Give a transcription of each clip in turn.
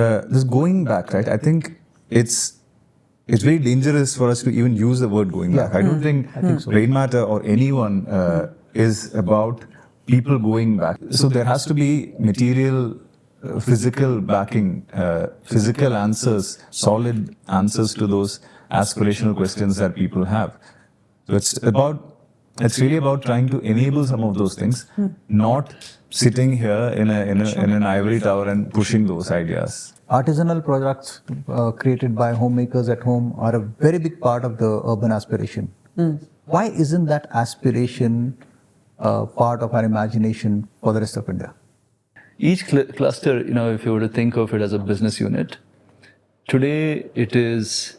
this going back, right? I think it's very dangerous for us to even use the word going back. I don't think so. Rainmatter or anyone is about people going back. So there has to be material, physical backing, physical answers, solid answers to those aspirational questions that people have. So it's really about trying to enable some of those things, not sitting here in an ivory tower and pushing those ideas. Artisanal products created by homemakers at home are a very big part of the urban aspiration. Why isn't that aspiration part of our imagination for the rest of India? Each cluster, if you were to think of it as a business unit, today it is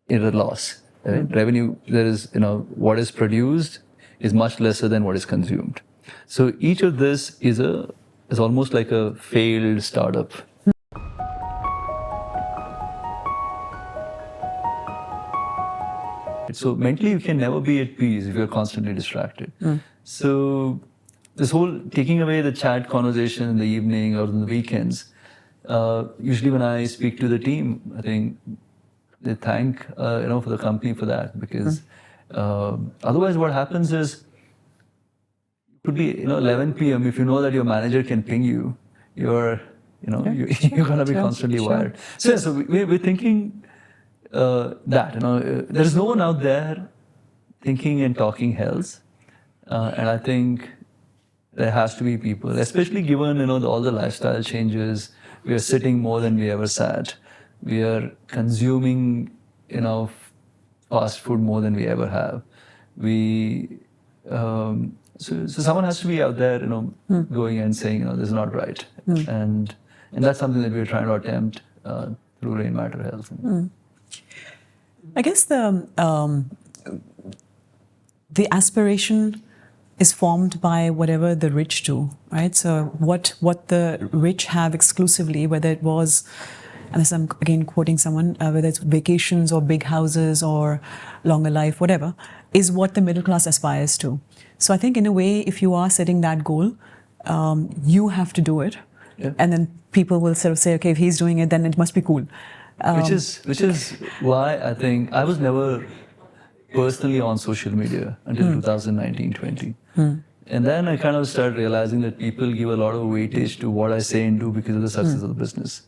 in a loss. Right? Revenue, there is, what is produced is much lesser than what is consumed. So each of this is almost like a failed startup. So mentally you can never be at peace if you're constantly distracted. So this whole taking away the chat conversation in the evening or in the weekends, usually when I speak to the team, I think they thank for the company for that, because otherwise what happens is it could be 11 p.m. if you know that your manager can ping you, you're gonna be constantly wired. So we're thinking that there's no one out there thinking and talking health, and I think there has to be people, especially given all the lifestyle changes. We are sitting more than we ever sat. We are consuming fast food more than we ever have. So someone has to be out there going and saying this is not right, and that's something that we're trying to attempt through Rainmatter Health. I guess the aspiration is formed by whatever the rich do, right? So what the rich have exclusively, whether it was, unless I'm again quoting someone, whether it's vacations or big houses or longer life, whatever, is what the middle class aspires to. So I think in a way, if you are setting that goal, you have to do it. Yeah. And then people will sort of say, okay, if he's doing it, then it must be cool. Which is why I think I was never personally on social media until 2019-20. And then I kind of started realizing that people give a lot of weightage to what I say and do because of the success of the business.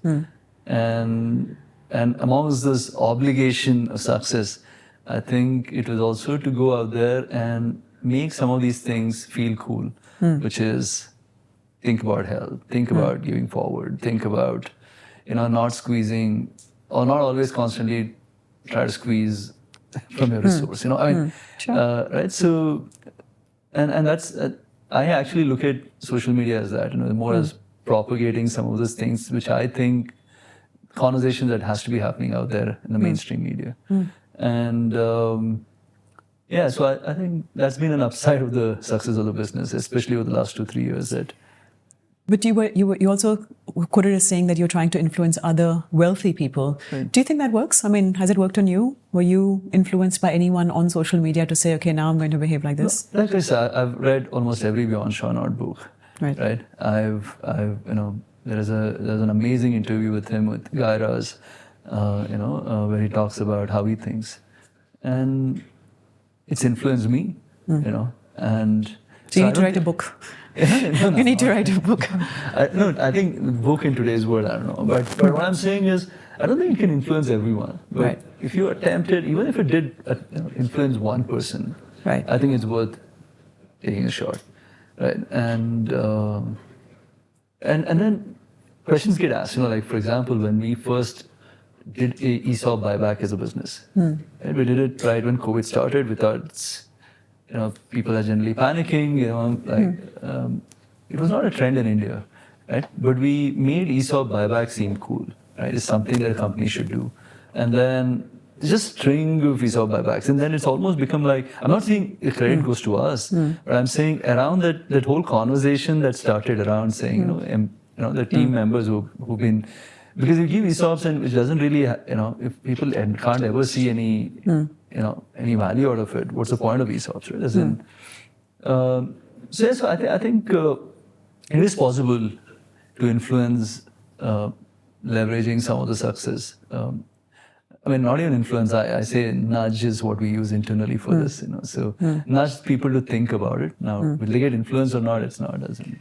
And amongst this obligation of success, I think it was also to go out there and make some of these things feel cool, which is think about health, think about giving forward, think about, not squeezing or not always constantly try to squeeze from your resource, right? So, and that's, I actually look at social media as that, more as propagating some of those things, which I think conversations that has to be happening out there in the mainstream media. And so I think that's been an upside of the success of the business, especially over the last 2-3 years. But you also quoted as saying that you're trying to influence other wealthy people. Right. Do you think that works? I mean, has it worked on you? Were you influenced by anyone on social media to say, okay, now I'm going to behave like this? No, like I said, I've read almost every Beyond Shaw Nod book. Right. There's an amazing interview with him with Guy Raz, where he talks about how he thinks, and it's influenced me, and. So you need to write a book. You need to write a book. I think the book in today's world, I don't know. But what I'm saying is, I don't think it can influence everyone. But if you attempted, even if it did influence one person, I think it's worth taking a shot. Right? And then questions get asked. Like, for example, when we first did a ESOP buyback as a business, right? We did it right when COVID started. We thought people are generally panicking, it was not a trend in India, right? But we made ESOP buyback seem cool, right? It's something that a company should do. And then just string of ESOP buybacks. And then it's almost become like, I'm not saying the credit goes to us, but I'm saying around that whole conversation that started around saying, the team members who've been, because you give ESOPs and it doesn't really, if people can't ever see any, any value out of it, what's the point of ESOPs, right? As in, I think it is possible to influence leveraging some of the success. I mean, not even influence. I say nudge is what we use internally for this, So nudge people to think about it. Now, will they get influenced or not? It's not, doesn't.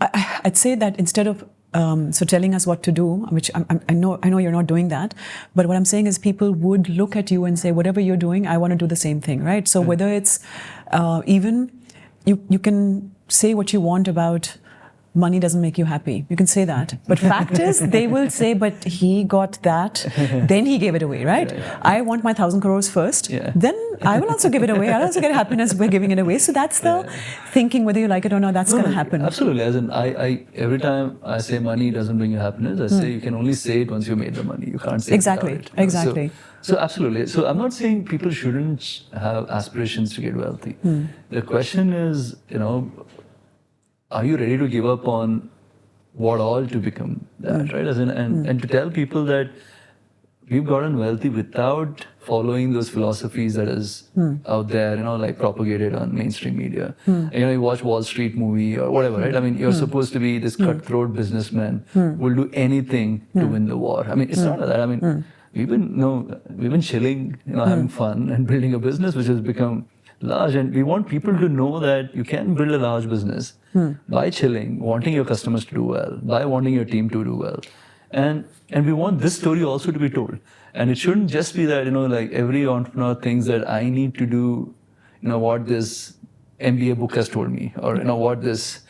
I'd say that instead of so telling us what to do, which I know you're not doing that, but what I'm saying is people would look at you and say, whatever you're doing, I want to do the same thing, right? So whether it's even you can say what you want about money doesn't make you happy. You can say that. But fact is, they will say, but he got that, then he gave it away, right? Yeah. I want my 1,000 crores first, then I will also give it away. I'll also get happiness by giving it away. So that's the thinking, whether you like it or not, that's going to happen. Absolutely. As in, I every time I say money doesn't bring you happiness, I say you can only say it once you made the money. You can't say exactly. it without it. Exactly. So absolutely. So I'm not saying people shouldn't have aspirations to get wealthy. The question is, are you ready to give up on what all to become that, right? As in, and to tell people that we've gotten wealthy without following those philosophies that is out there, like propagated on mainstream media. You watch Wall Street movie or whatever, right? I mean, you're supposed to be this cutthroat businessman who will do anything to win the war. I mean, it's not like that. I mean, we've been chilling, having fun and building a business which has become large, and we want people to know that you can build a large business by chilling, wanting your customers to do well, by wanting your team to do well, and we want this story also to be told. And it shouldn't just be that like every entrepreneur thinks that I need to do what this MBA book has told me, or what this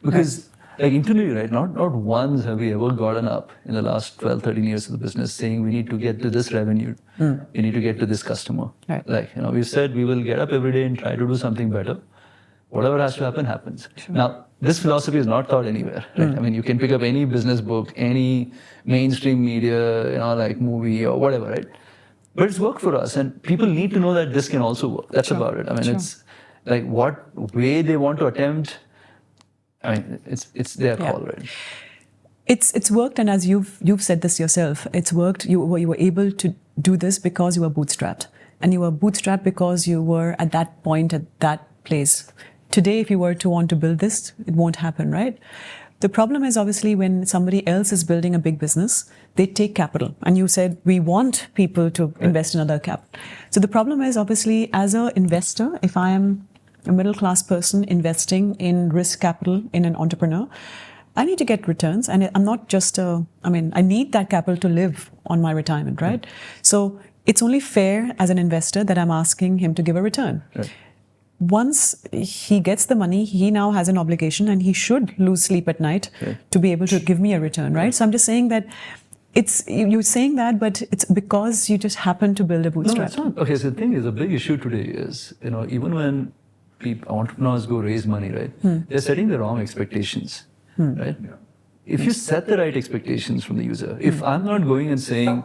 because like internally, right? Not once have we ever gotten up in the last 12, 13 years of the business saying we need to get to this revenue, we need to get to this customer. Right. Like, we've said we will get up every day and try to do something better. Whatever has to happen, happens. Sure. Now, this philosophy is not taught anywhere, right? I mean, you can pick up any business book, any mainstream media, like movie or whatever, right? But it's worked for us, and people need to know that this can also work. That's about it. I mean, it's like what way they want to attempt. I mean, it's their call, right? It's worked, and as you've said this yourself, it's worked. You were able to do this because you were bootstrapped, and you were bootstrapped because you were at that point, at that place. Today, if you were to want to build this, it won't happen, right? The problem is obviously when somebody else is building a big business, they take capital, and you said we want people to invest in other capital. So the problem is obviously as an investor, if I am a middle-class person investing in risk capital in an entrepreneur, I need to get returns, and I'm not just I need that capital to live on my retirement, right? So it's only fair as an investor that I'm asking him to give a return. Right. Once he gets the money, he now has an obligation, and he should lose sleep at night to be able to give me a return, right? So I'm just saying that you're saying that, but it's because you just happen to build a bootstrap. No, it's not. Okay, so the thing is, a big issue today is, even when entrepreneurs go raise money, right? They're setting the wrong expectations, right? If you set the right expectations from the user, if I'm not going and saying,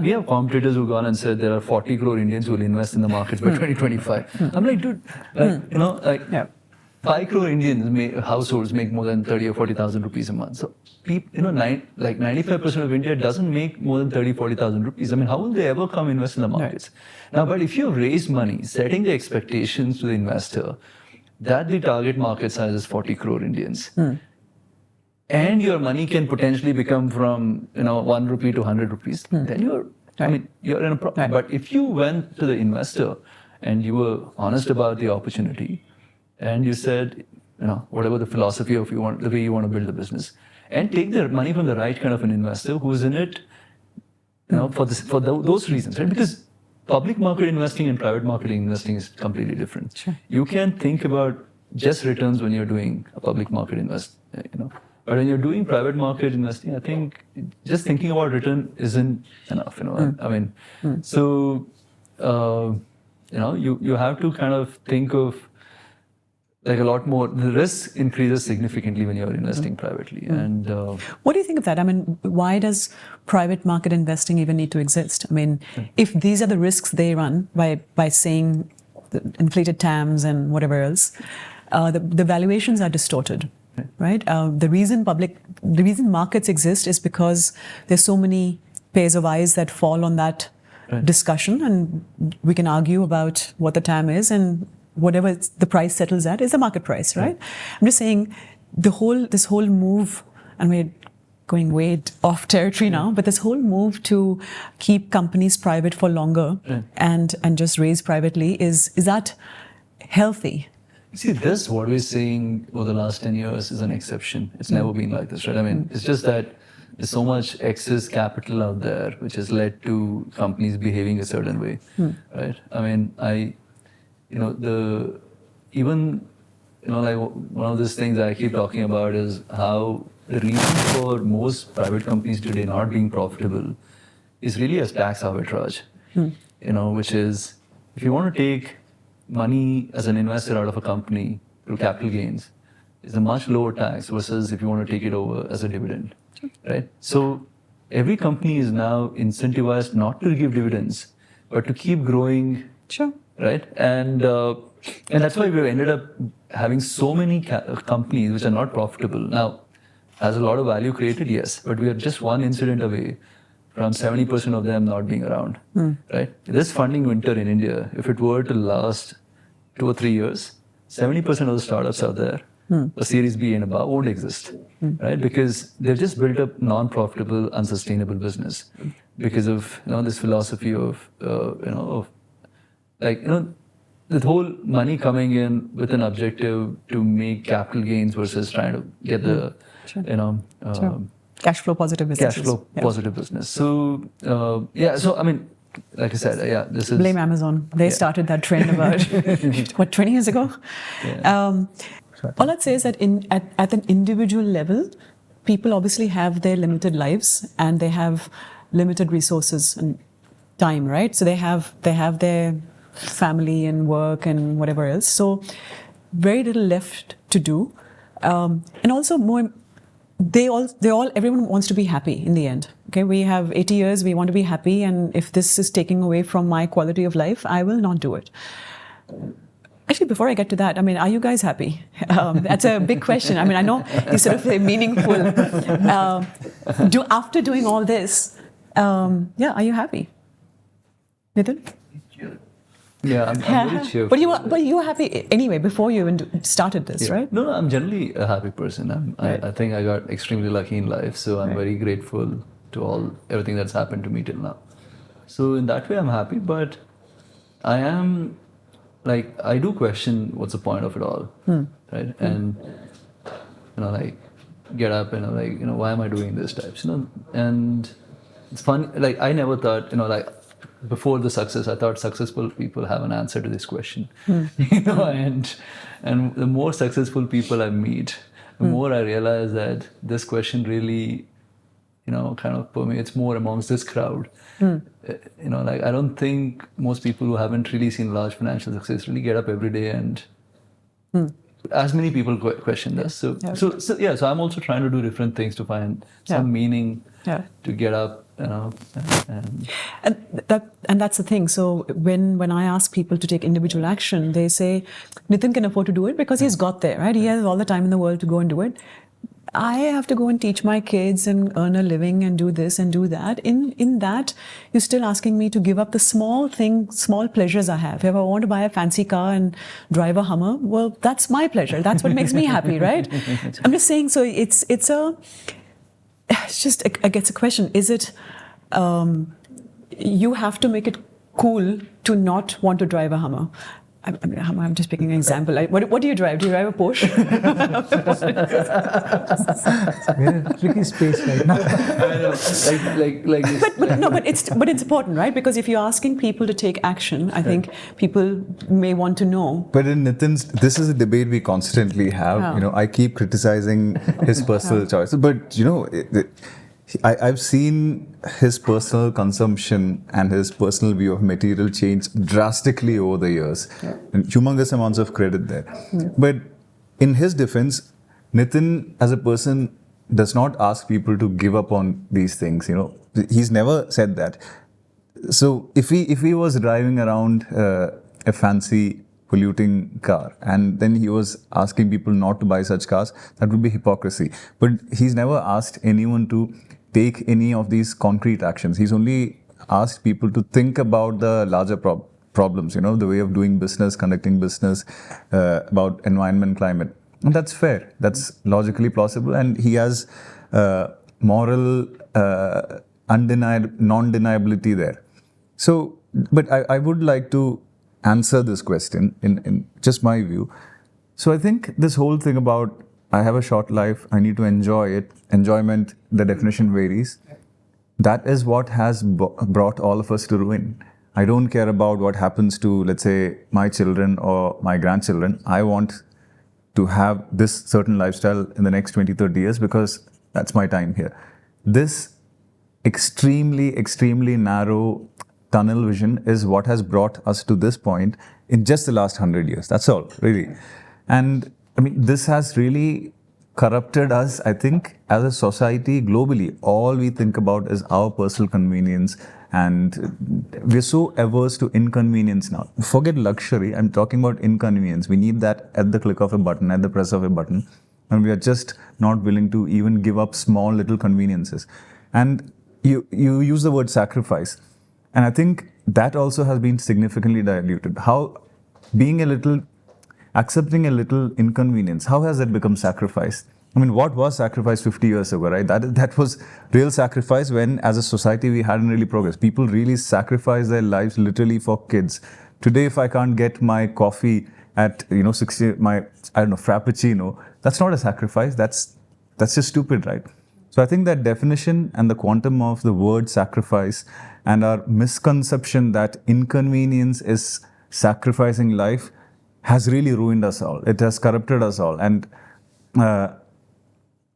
we have competitors who've gone and said there are 40 crore Indians who will invest in the markets by 2025. I'm like, dude, 5 crore Indians households make more than 30 or 40,000 rupees a month. So, 95% of India doesn't make more than 30, 40,000 rupees. I mean, how will they ever come invest in the markets? Right. Now, but if you raise money, setting the expectations to the investor that the target market size is 40 crore Indians, and your money can potentially become from 1 rupee to 100 rupees, then you're in a problem. But if you went to the investor and you were honest about the opportunity, and you said, whatever the philosophy of the way you want to build the business, and take the money from the right kind of an investor who's in it, for those reasons, right? Because public market investing and private market investing is completely different. Sure. You can think about just returns when you're doing a public market But when you're doing private market investing, I think just thinking about return isn't enough. So you have to kind of think of like a lot more. The risk increases significantly when you're investing privately. And what do you think of that? I mean, why does private market investing even need to exist? I mean, if these are the risks they run by saying the inflated TAMs and whatever else, the valuations are distorted. Right. The reason markets exist is because there's so many pairs of eyes that fall on that discussion, and we can argue about what the TAM is, and whatever the price settles at is the market price, right? I'm just saying this whole move, and we're going way off territory now, but this whole move to keep companies private for longer and just raise privately, is that healthy? See, this, what we're seeing over the last 10 years is an exception. It's never been like this, right? I mean, it's just that there's so much excess capital out there, which has led to companies behaving a certain way, right? I mean, like one of those things I keep talking about is how the reason for most private companies today not being profitable is really a tax arbitrage, which is, if you want to take money as an investor out of a company through capital gains, is a much lower tax versus if you want to take it over as a dividend, right? So every company is now incentivized not to give dividends, but to keep growing, right? And that's why we've ended up having so many companies which are not profitable. Now, has a lot of value created, yes, but we are just one incident away from 70% of them not being around, right? This funding winter in India, if it were to last 2 or 3 years, 70% of the startups out there, a Series B and above, won't exist, right? Because they've just built up non-profitable, unsustainable business because of this philosophy of the whole money coming in with an objective to make capital gains versus trying to get the cash flow positive business. Cash flow positive business. So so I mean, like I said, this is blame Amazon. They started that trend about 20 years ago. All I'd say is that at an individual level, people obviously have their limited lives and they have limited resources and time, right? So they have their family and work and whatever else. So very little left to do, and also everyone wants to be happy in the end. Okay, we have 80 years, we want to be happy, and if this is taking away from my quality of life, I will not do it. Actually, before I get to that, I mean, are you guys happy? That's a big question. I mean, I know these sort of meaningful. After doing all this, are you happy, Nithin? Yeah, I'm very cheerful. But you were happy anyway before you even started this, right? No, I'm generally a happy person. I think I got extremely lucky in life, so I'm very grateful to everything that's happened to me till now. So in that way, I'm happy, but I am, I do question what's the point of it all, right? And, get up and, why am I doing this types, And it's funny, I never thought, before the success, I thought successful people have an answer to this question, and the more successful people I meet, the more I realize that this question really, kind of permeates more amongst this crowd. I don't think most people who haven't really seen large financial success really get up every day and as many people question this. So I'm also trying to do different things to find some meaning to get up. And that's the thing. So when I ask people to take individual action, they say Nithin can afford to do it because he's got there, right? He has all the time in the world to go and do it. I have to go and teach my kids and earn a living and do this and do that. In that, you're still asking me to give up the small pleasures I have. If I want to buy a fancy car and drive a Hummer, well, that's my pleasure. That's what makes me happy, right? I'm just saying. So it's just, I guess, a question. Is it, you have to make it cool to not want to drive a Hummer? I'm just picking an example. What do you drive? Do you drive a Porsche? We're in a tricky space right now. But it's important, right? Because if you're asking people to take action, I think people may want to know. But in Nithin's, this is a debate we constantly have. I keep criticizing his personal choices, but I've seen his personal consumption and his personal view of material change drastically over the years. And humongous amounts of credit there. But in his defense, Nithin as a person does not ask people to give up on these things. He's never said that. So if he was driving around a fancy polluting car and then he was asking people not to buy such cars, that would be hypocrisy. But he's never asked anyone to take any of these concrete actions. He's only asked people to think about the larger problems, the way of doing business, conducting business, about environment, climate. And that's fair. That's logically plausible. And he has moral non-deniability there. So, but I would like to answer this question in just my view. So I think this whole thing about I have a short life, I need to enjoy it. Enjoyment, the definition varies. That is what has brought all of us to ruin. I don't care about what happens to, let's say, my children or my grandchildren. I want to have this certain lifestyle in the next 20, 30 years because that's my time here. This extremely narrow tunnel vision is what has brought us to this point in just the last 100 years. That's all, really. And I mean, this has really corrupted us, I think, as a society globally. All we think about is our personal convenience, and we're so averse to inconvenience now. Forget luxury, I'm talking about inconvenience. We need that at the click of a button, at the press of a button, and we are just not willing to even give up small little conveniences. And you use the word sacrifice, and I think that also has been significantly diluted. How accepting a little inconvenience, how has that become sacrifice? I mean, what was sacrifice 50 years ago, right? That was real sacrifice when, as a society, we hadn't really progressed. People really sacrificed their lives literally for kids. Today, if I can't get my coffee at 60, frappuccino, that's not a sacrifice. That's just stupid, right? So I think that definition and the quantum of the word sacrifice and our misconception that inconvenience is sacrificing life has really ruined us all. It has corrupted us all. And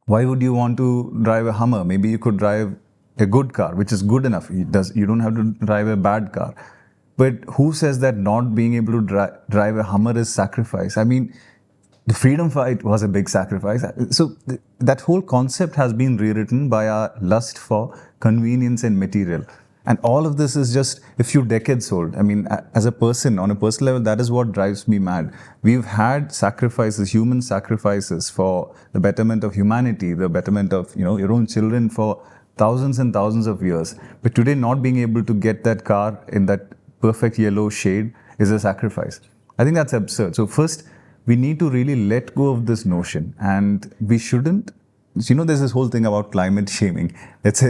why would you want to drive a Hummer? Maybe you could drive a good car, which is good enough. You don't have to drive a bad car. But who says that not being able to drive a Hummer is sacrifice? I mean, the freedom fight was a big sacrifice. So that whole concept has been rewritten by our lust for convenience and material. And all of this is just a few decades old. I mean, as a person, on a personal level, that is what drives me mad. We've had sacrifices, human sacrifices for the betterment of humanity, the betterment of, your own children for thousands and thousands of years. But today, not being able to get that car in that perfect yellow shade is a sacrifice. I think that's absurd. So first, we need to really let go of this notion, and we shouldn't. There's this whole thing about climate shaming. It's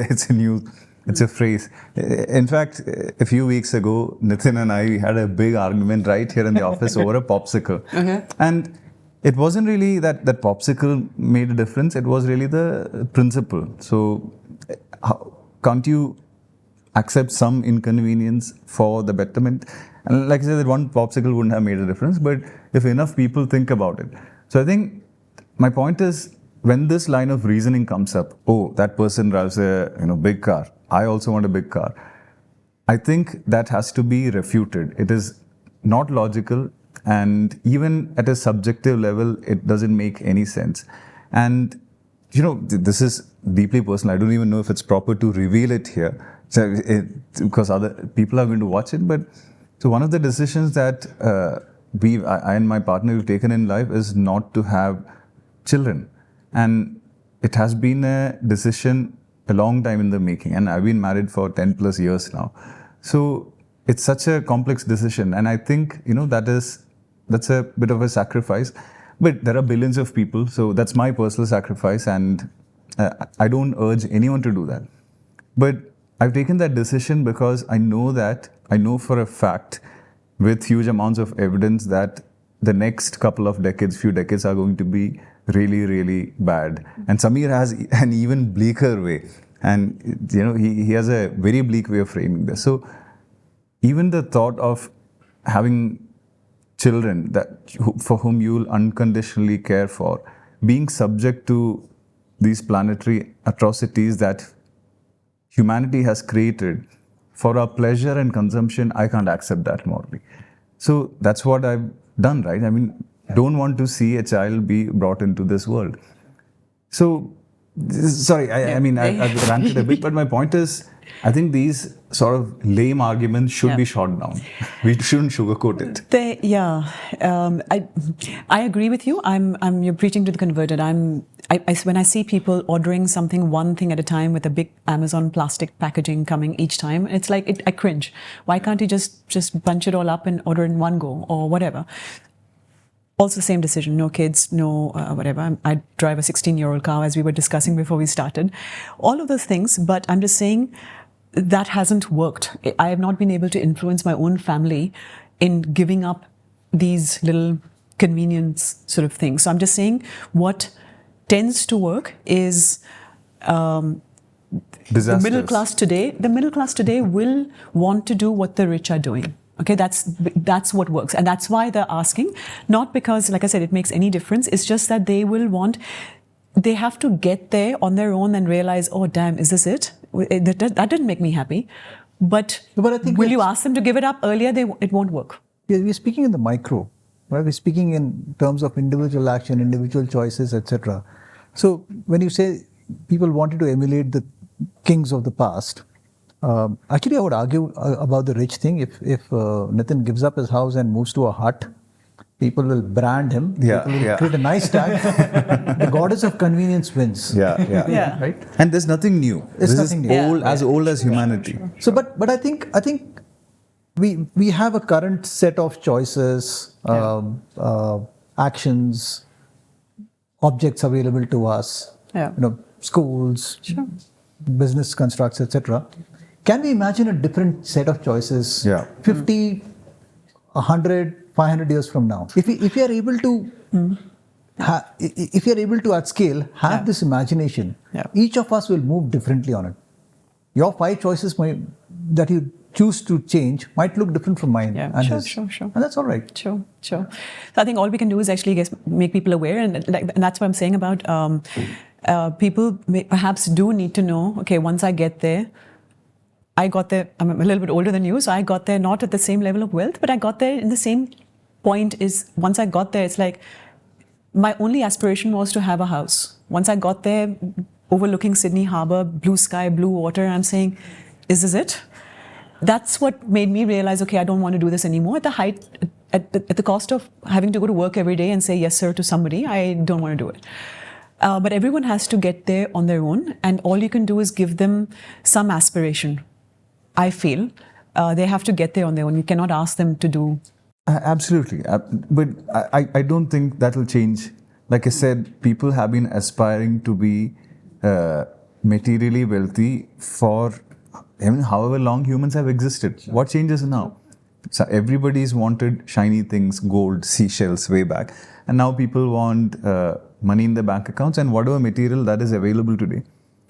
a phrase. In fact, a few weeks ago, Nithin and I had a big argument right here in the office over a popsicle. Okay. And it wasn't really that popsicle made a difference. It was really the principle. So can't you accept some inconvenience for the betterment? And like I said, that one popsicle wouldn't have made a difference, but if enough people think about it. So I think my point is, when this line of reasoning comes up, oh, that person drives a big car, I also want a big car, I think that has to be refuted. It is not logical, and even at a subjective level, it doesn't make any sense. And this is deeply personal. I don't even know if it's proper to reveal it here, because other people are going to watch it. But so one of the decisions that I and my partner have taken in life is not to have children. And it has been a decision a long time in the making, and I've been married for 10 plus years now. So it's such a complex decision, and I think that's a bit of a sacrifice. But there are billions of people, so that's my personal sacrifice, and I don't urge anyone to do that. But I've taken that decision because I know for a fact, with huge amounts of evidence, that the next couple of few decades are going to be really, really bad. And Samir has an even bleaker way. And, he has a very bleak way of framing this. So even the thought of having children for whom you will unconditionally care for, being subject to these planetary atrocities that humanity has created for our pleasure and consumption, I can't accept that morally. So that's what I've done, right? I mean, don't want to see a child be brought into this world. So, sorry, I've ranted a bit, but my point is, I think these sort of lame arguments should be shot down. We shouldn't sugarcoat it. I agree with you. You're preaching to the converted. When I see people ordering one thing at a time with a big Amazon plastic packaging coming each time, it's like I cringe. Why can't you just bunch it all up and order in one go or whatever? Also, same decision, no kids, no whatever. I drive a 16-year-old car, as we were discussing before we started. All of those things, but I'm just saying that hasn't worked. I have not been able to influence my own family in giving up these little convenience sort of things. So I'm just saying what tends to work is the middle class today will want to do what the rich are doing. Okay, that's what works. And that's why they're asking, not because, like I said, it makes any difference. It's just that they have to get there on their own and realize, oh, damn, is this it? That didn't make me happy. But I think will you ask them to give it up earlier? It won't work. We're speaking in the micro, right? We're speaking in terms of individual action, individual choices, etc. So when you say people wanted to emulate the kings of the past, actually, I would argue about the rich thing. If Nithin gives up his house and moves to a hut, people will brand him. Yeah, people will create a nice tag. The goddess of convenience wins. Yeah. Right. And there's nothing new. There's this nothing is new. old as humanity. So, but I think we have a current set of choices, actions, objects available to us. Yeah. Schools, business constructs, etc. Can we imagine a different set of choices 50, 100, 500 years from now? If we are able to if you are able to at scale have this imagination, each of us will move differently on it. Your 5 choices that you choose to change might look different from mine. Sure. And that's all right. Sure. So I think all we can do is actually make people aware, and that's what I'm saying about people perhaps do need to know, okay, once I get there, I got there, I'm a little bit older than you, so I got there not at the same level of wealth, but I got there in the same point is, once I got there, it's like, my only aspiration was to have a house. Once I got there, overlooking Sydney Harbour, blue sky, blue water, I'm saying, is this it? That's what made me realize, okay, I don't want to do this anymore. At the cost of having to go to work every day and say yes, sir, to somebody, I don't want to do it. But everyone has to get there on their own, and all you can do is give them some aspiration. I feel they have to get there on their own. You cannot ask them to do. Absolutely. But I don't think that will change. Like I said, people have been aspiring to be materially wealthy for however long humans have existed. What changes now? So everybody's wanted shiny things, gold, seashells way back. And now people want money in their bank accounts and whatever material that is available today.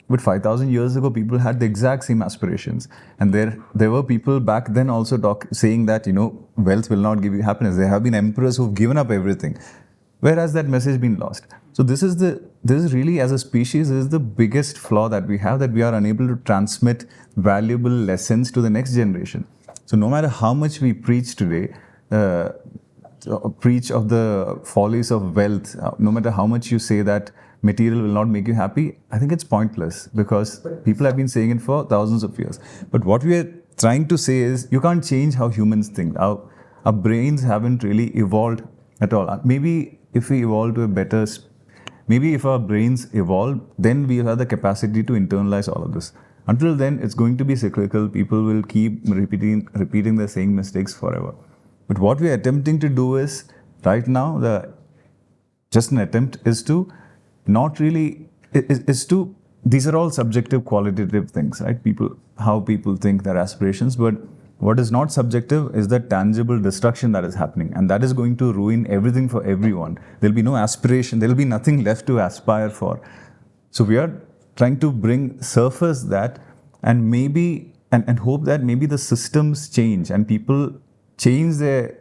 But 5,000 years ago, people had the exact same aspirations. And there were people back then also saying that, wealth will not give you happiness. There have been emperors who've given up everything. Where has that message been lost? So this is really, as a species, this is the biggest flaw that we have, that we are unable to transmit valuable lessons to the next generation. So no matter how much we preach today, preach of the follies of wealth, no matter how much you say that material will not make you happy, I think it's pointless, because people have been saying it for thousands of years. But what we are trying to say is, you can't change how humans think. Our brains haven't really evolved at all. Maybe if we evolve to a better, maybe if our brains evolve, then we'll have the capacity to internalize all of this. Until then, it's going to be cyclical. People will keep repeating the same mistakes forever. But what we are attempting to do is, right now, just an attempt is to not really, these are all subjective, qualitative things, right? How people think their aspirations, but what is not subjective is the tangible destruction that is happening, and that is going to ruin everything for everyone. There'll be no aspiration, there'll be nothing left to aspire for. So we are trying to surface that, and maybe, and hope that maybe the systems change and people change their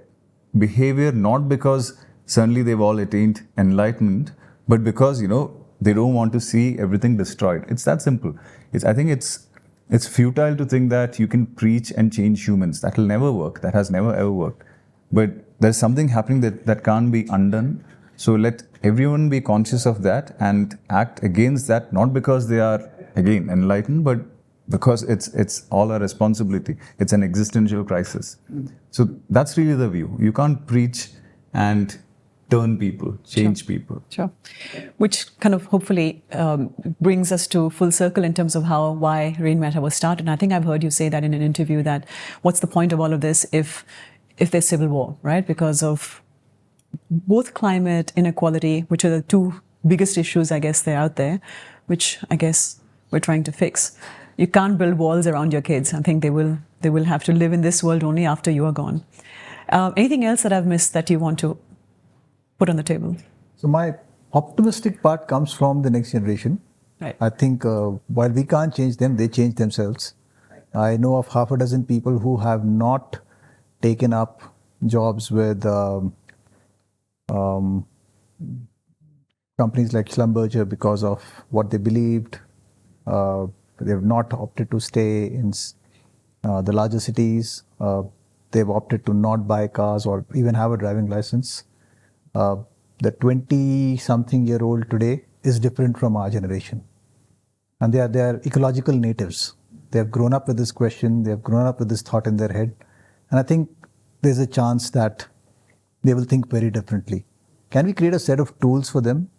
behavior, not because suddenly they've all attained enlightenment, but because, they don't want to see everything destroyed. It's that simple. I think it's futile to think that you can preach and change humans. That will never work. That has never ever worked. But there's something happening that can't be undone. So let everyone be conscious of that and act against that, not because they are, again, enlightened, but because it's all our responsibility. It's an existential crisis. So that's really the view. You can't preach and turn people, change people. Sure. Which kind of hopefully brings us to full circle in terms of why Rainmatter was started. And I think I've heard you say that in an interview, that what's the point of all of this if there's civil war, right? Because of both climate, inequality, which are the two biggest issues, I guess, they're out there, which I guess we're trying to fix. You can't build walls around your kids. I think they will have to live in this world only after you are gone. Anything else that I've missed that you want to put on the table? So my optimistic part comes from the next generation. Right. I think while we can't change them, they change themselves. I know of half a dozen people who have not taken up jobs with companies like Schlumberger because of what they believed. They've not opted to stay in the larger cities. They've opted to not buy cars or even have a driving license. The 20-something-year-old today is different from our generation. And they are ecological natives. They have grown up with this question. They have grown up with this thought in their head. And I think there's a chance that they will think very differently. Can we create a set of tools for them?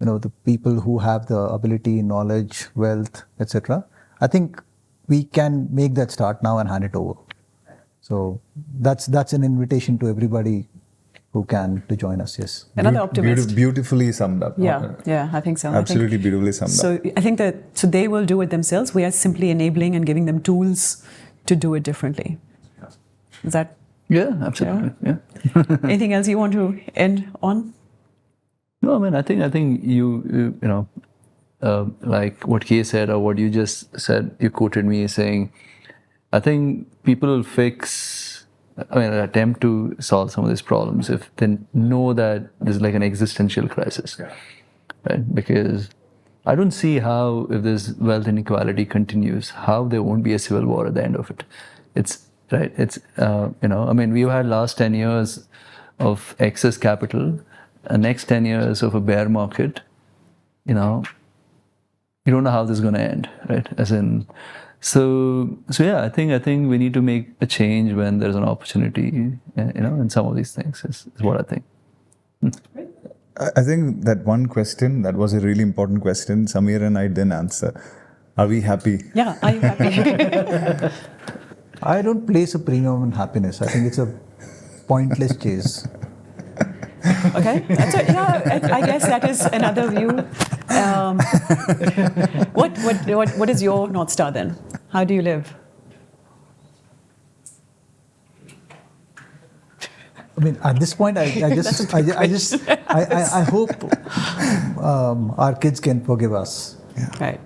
You know, the people who have the ability, knowledge, wealth, etc. I think we can make that start now and hand it over. So that's an invitation to everybody who can to join us. Yes. Another optimist. Beautifully summed up. Yeah, I think so. Absolutely beautifully summed up. So I think that they will do it themselves. We are simply enabling and giving them tools to do it differently. Is that? Yeah, absolutely. Yeah. Anything else you want to end on? No, I mean, I think you know, like what Kay said or what you just said, you quoted me saying, I think people will attempt to solve some of these problems if they know that there's like an existential crisis, right? Because I don't see how, if this wealth inequality continues, how there won't be a civil war at the end of it. It's right. It's you know, I mean, we've had last 10 years of excess capital. Next 10 years of a bear market, you know, you don't know how this is going to end, right? As in, so yeah, I think we need to make a change when there's an opportunity, you know, in some of these things is what I think. I think that one question, that was a really important question, Samir and I didn't answer. Are we happy? Yeah, are you happy? I don't place a premium on happiness. I think it's a pointless chase. Okay, I guess that is another view. What is your North Star then? How do you live? I mean, at this point, I hope our kids can forgive us. Yeah. Right.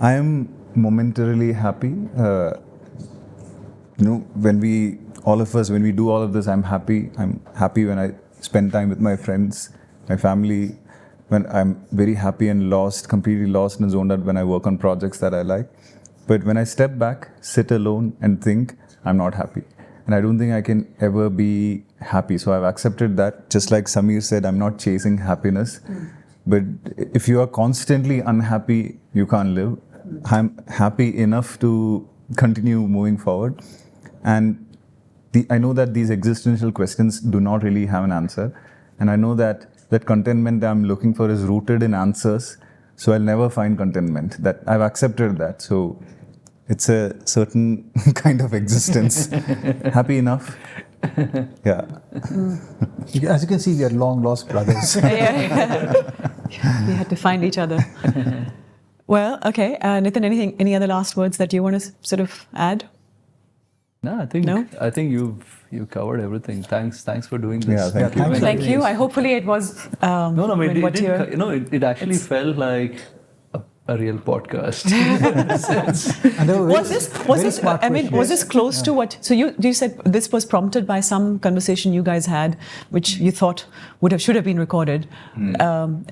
I am momentarily happy. You know, when we do all of this, I'm happy. I'm happy when I spend time with my friends, my family, when I'm very happy and completely lost and zoned out when I work on projects that I like. But when I step back, sit alone and think, I'm not happy. And I don't think I can ever be happy. So I've accepted that. Just like Samir said, I'm not chasing happiness. But if you are constantly unhappy, you can't live. I'm happy enough to continue moving forward. And I know that these existential questions do not really have an answer. And I know that contentment I'm looking for is rooted in answers. So I'll never find contentment. That I've accepted that. So it's a certain kind of existence. Happy enough. Yeah. As you can see, we are long lost brothers. We had to find each other. Well, okay. Nathan, any other last words that you want to sort of add? No, I think you've covered everything. Thanks for doing this. Yeah, thank you. Thank you. Hopefully it was. It actually felt like a real podcast. Was this close to what? So you said this was prompted by some conversation you guys had, which you thought should have been recorded.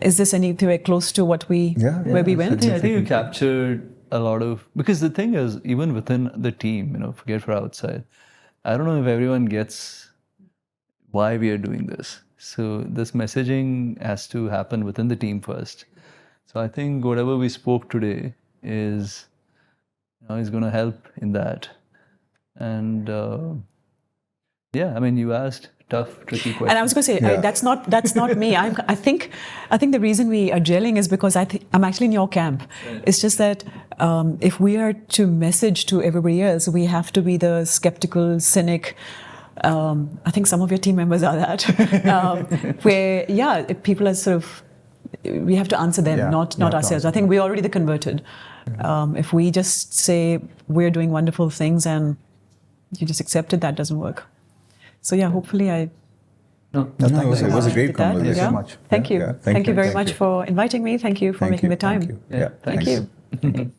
Is this anything close to what where we went? I think you captured a lot of, because the thing is, even within the team, you know, forget for outside, I don't know if everyone gets why we are doing this. So this messaging has to happen within the team first. So I think whatever we spoke today is going to help in that. And I mean, you asked tough, tricky questions. And I was going to say, that's not me. I think the reason we are gelling is because I'm actually in your camp. Right. It's just that if we are to message to everybody else, we have to be the skeptical, cynic, I think some of your team members are that. Where, yeah, people are sort of, we have to answer them, Yeah, not you have to ourselves. answer I think we're already the converted. If we just say we're doing wonderful things and you just accept it, that doesn't work. So yeah, hopefully I. No, No, it was a great did that. conversation. Thank you so Yeah. much. Thank you. Yeah, Thank you very Thank much you. for inviting me. Thank you for making the time. Thank you. Yeah, Thank thanks. you.